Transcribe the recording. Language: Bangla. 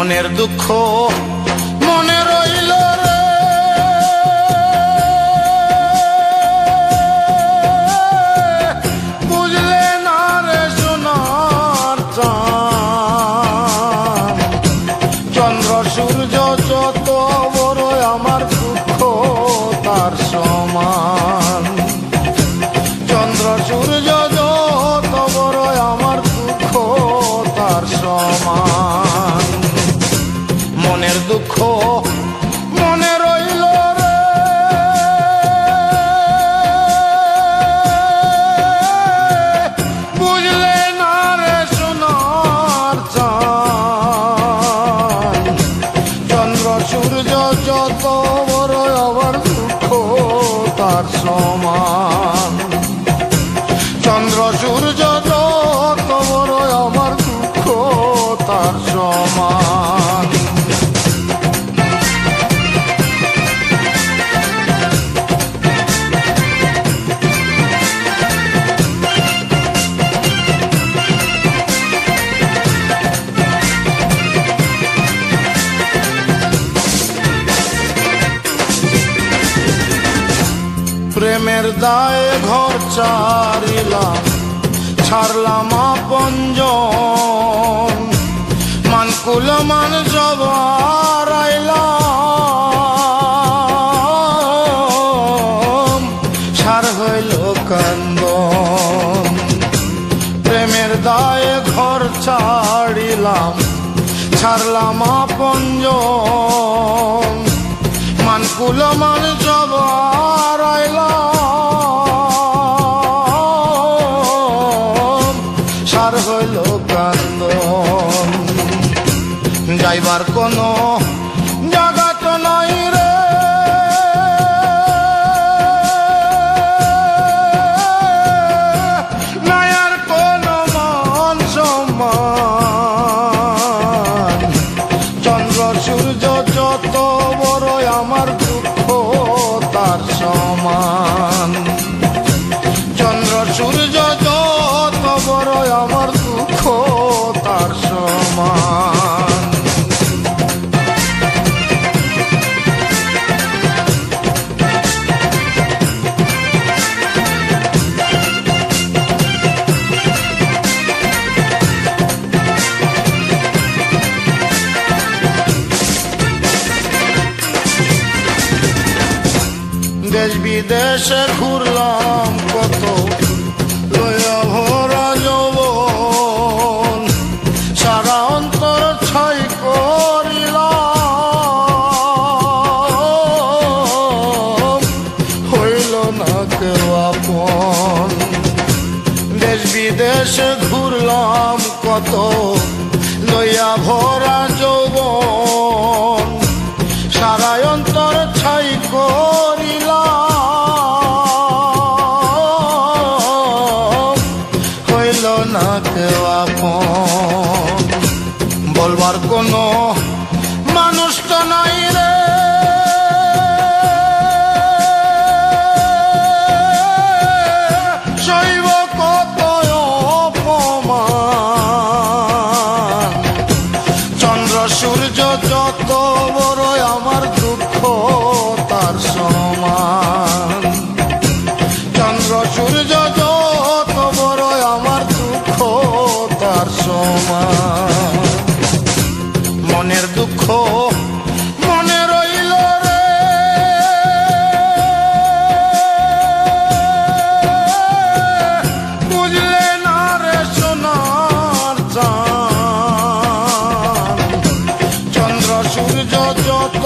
মনের দুঃখ মনে রইল রে, বুঝলে না রে সোনার চাঁদ। চন্দ্র সূর্য যত বড় আমার দুঃখ তার সমান। চন্দ্র সূর্য যত বড় আমার দুঃখ তার সমান। মনের দুঃখ মনে রইল রে, বুঝলে না রে সোনার চাঁদ। চন্দ্র সূর্য যত বড় আমার দুঃখ তার সমান। চন্দ্র সূর্য যত বড় আমার দুঃখ তার সমান। প্রেমের দায়ে ঘর ছাড়িলাম, ছাড়লাম আপনজন। মানকুল মান সব হারাইলাম, সার হইল কান্দন। প্রেমের দায়ে ঘর ছাড়িলাম, ছাড়লাম আপনজন। মানকুল মান সব হারাইলাম, সার হইল কান্দন। যাইবার কোনো জায়গা তো নাই রে, নাই আর কোনো মান সম্মান। চন্দ্র সূর্য যত বড় আমার দুঃখ তার সমান। চন্দ্র সূর্য যত বড় আমার দুঃখ তার সমান। দেশ বিদেশে ঘুরলাম কত, লইয়া ভরা যৌবন। সারা অন্তর ছাই করিলাম, হইল না কেউ আপন। দেশ বিদেশে ঘুরলাম কত, লইয়া ভরা যৌবন। সারা অন্তর ছাই করিলাম, হইল না কেউ আপন। বলবার কোনো মানুষ তো নাই রে, সইব কত অপমান। চন্দ্র সূর্য যত বড় আমার দুঃখ তার সমান। চন্দ্র সূর্য যত বড় আমার দুঃখ তার সমান। মনের দুঃখ মনে রইল রে, বুঝলে না রে সোনার চাঁদ। চন্দ্র সূর্য যত